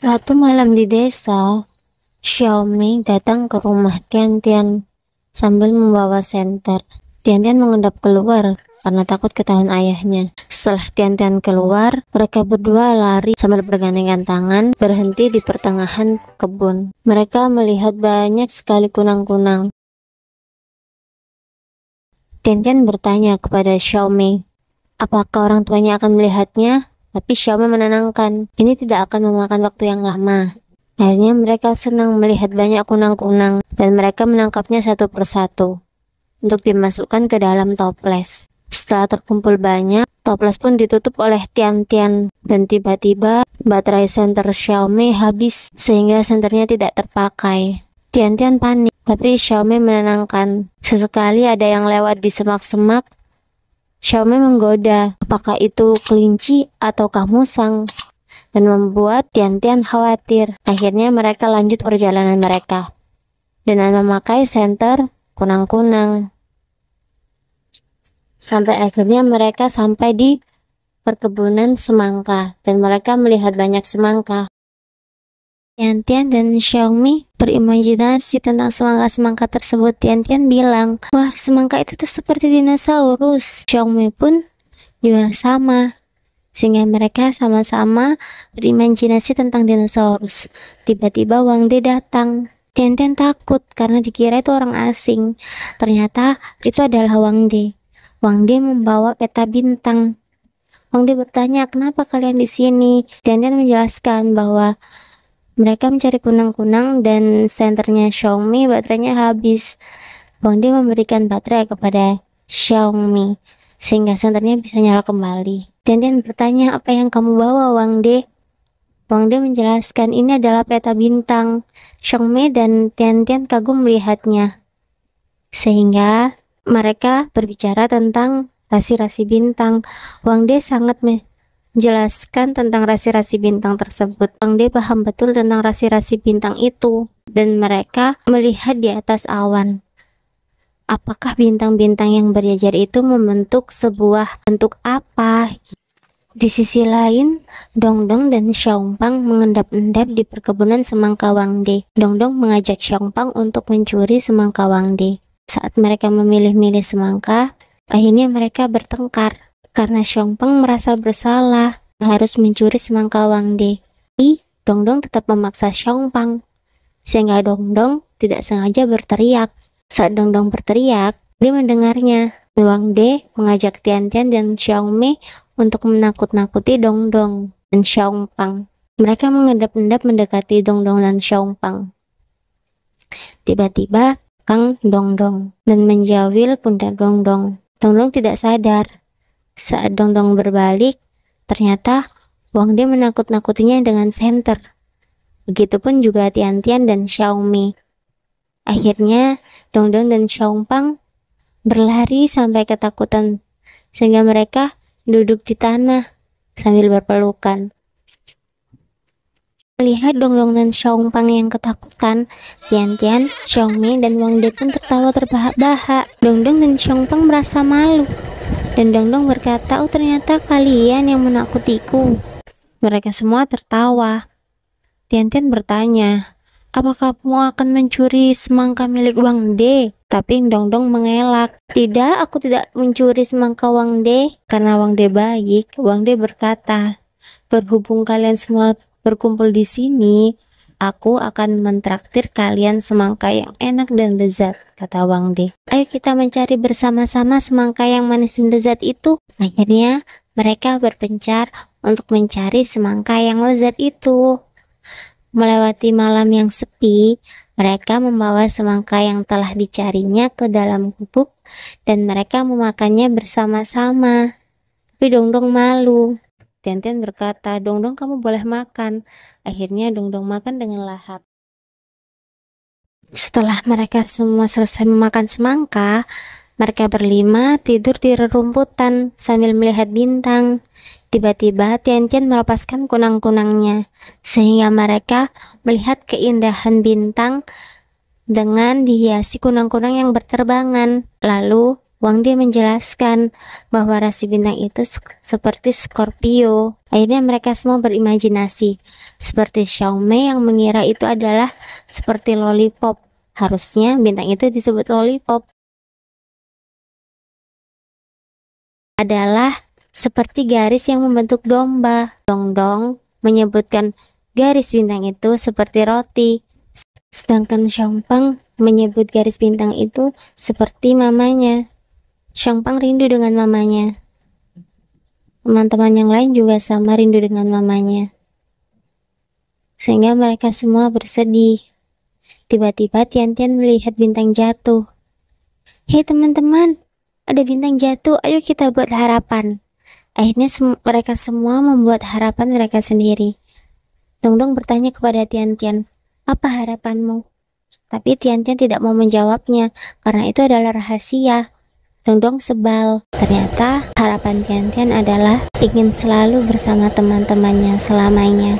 Suatu malam di desa, Xiaomi datang ke rumah Tian-Tian sambil membawa senter. Tian-Tian mengendap keluar karena takut ketahuan ayahnya. Setelah Tian-Tian keluar, mereka berdua lari sambil bergandengan tangan berhenti di pertengahan kebun. Mereka melihat banyak sekali kunang-kunang. Tian-Tian bertanya kepada Xiaomi, apakah orang tuanya akan melihatnya? Tapi Xiaomi menenangkan, ini tidak akan memakan waktu yang lama. Akhirnya mereka senang melihat banyak kunang-kunang dan mereka menangkapnya satu persatu untuk dimasukkan ke dalam toples. Setelah terkumpul banyak, toples pun ditutup oleh Tian-Tian dan tiba-tiba baterai senter Xiaomi habis sehingga senternya tidak terpakai. Tian-Tian panik, tapi Xiaomi menenangkan. Sesekali ada yang lewat di semak-semak. Xiaomi menggoda, apakah itu kelinci ataukah musang? Dan membuat Tian-Tian khawatir. Akhirnya mereka lanjut perjalanan mereka dengan memakai senter kunang-kunang. Sampai akhirnya mereka sampai di perkebunan semangka dan mereka melihat banyak semangka. Tian-Tian dan Xiaomi berimajinasi tentang semangka-semangka tersebut. Tian-Tian bilang, wah, semangka itu tuh seperti dinosaurus. Xiaomi pun juga sama. Sehingga mereka sama-sama berimajinasi tentang dinosaurus. Tiba-tiba Wang De datang. Tian-Tian takut karena dikira itu orang asing. Ternyata itu adalah Wang De. Wang De membawa peta bintang. Wang De bertanya, kenapa kalian di sini? Tian-Tian menjelaskan bahwa mereka mencari kunang-kunang dan senternya Xiaomi baterainya habis. Wang De memberikan baterai kepada Xiaomi sehingga senternya bisa nyala kembali. Tian-Tian bertanya, apa yang kamu bawa, Wang De? Wang De menjelaskan, ini adalah peta bintang. Xiaomi dan Tian-Tian kagum melihatnya. Sehingga mereka berbicara tentang rasi-rasi bintang. Wang De sangat menjelaskan tentang rasi-rasi bintang tersebut. Wang De paham betul tentang rasi-rasi bintang itu. Dan mereka melihat di atas awan. Apakah bintang-bintang yang berjajar itu membentuk sebuah bentuk apa? Di sisi lain, Dongdong dan Xiaopang mengendap-endap di perkebunan semangka Wang De. Dongdong mengajak Xiaopang untuk mencuri semangka Wang De. Saat mereka memilih-milih semangka, akhirnya mereka bertengkar karena Xiaopang merasa bersalah harus mencuri semangka Wang De. Tapi Dongdong tetap memaksa Xiaopang sehingga Dongdong tidak sengaja berteriak. Saat Dongdong berteriak, dia mendengarnya. Wang De mengajak Tian-Tian dan Xiaomi untuk menakut-nakuti Dongdong dan Xiaopang. Mereka mengendap-endap mendekati Dongdong dan Xiaopang. Tiba-tiba Kang Dongdong dan menjawil pundak Dongdong. Dongdong tidak sadar. Saat Dongdong berbalik, ternyata Wang De menakut-nakutinya dengan senter. Begitupun juga Tian-Tian dan Xiaomi. Akhirnya Dongdong dan Xiaopang berlari sampai ketakutan sehingga mereka duduk di tanah sambil berpelukan. Melihat Dongdong dan Xiaopang yang ketakutan, Tian-Tian, Xiaomi, dan Wang De pun tertawa terbahak-bahak. Dongdong dan Xiaopang merasa malu. Dan Dongdong berkata, oh ternyata kalian yang menakutiku. Mereka semua tertawa. Tian-Tian bertanya, apakah kamu akan mencuri semangka milik Wang De? Tapi Dongdong mengelak. Tidak, aku tidak mencuri semangka Wang De. Karena Wang De baik, Wang De berkata, berhubung kalian semua berkumpul di sini, aku akan mentraktir kalian semangka yang enak dan lezat, kata Wang De. Ayo kita mencari bersama-sama semangka yang manis dan lezat itu. Akhirnya mereka berpencar untuk mencari semangka yang lezat itu. Melewati malam yang sepi, mereka membawa semangka yang telah dicarinya ke dalam gubuk dan mereka memakannya bersama-sama. Tapi Dongdong malu. Tian-Tian berkata, Dongdong kamu boleh makan. Akhirnya Dongdong makan dengan lahap. Setelah mereka semua selesai memakan semangka, mereka berlima tidur di rerumputan sambil melihat bintang. Tiba-tiba Tian-Tian melepaskan kunang-kunangnya, sehingga mereka melihat keindahan bintang dengan dihiasi kunang-kunang yang berterbangan. Lalu Wang Dia menjelaskan bahwa rasi bintang itu seperti Scorpio. Akhirnya mereka semua berimajinasi. Seperti Xiaomei yang mengira itu adalah seperti lollipop. Harusnya bintang itu disebut lollipop. Adalah seperti garis yang membentuk domba. Dongdong menyebutkan garis bintang itu seperti roti. Sedangkan Xiangpang menyebut garis bintang itu seperti mamanya. Xiangpang rindu dengan mamanya. Teman-teman yang lain juga sama rindu dengan mamanya. Sehingga mereka semua bersedih. Tiba-tiba Tian-Tian melihat bintang jatuh. Hei teman-teman, ada bintang jatuh, ayo kita buat harapan. Akhirnya mereka semua membuat harapan mereka sendiri. Dongdong bertanya kepada Tian-Tian, apa harapanmu? Tapi Tian-Tian tidak mau menjawabnya, karena itu adalah rahasia. Dongdong sebal. Ternyata harapan Tian-Tian adalah ingin selalu bersama teman-temannya selamanya.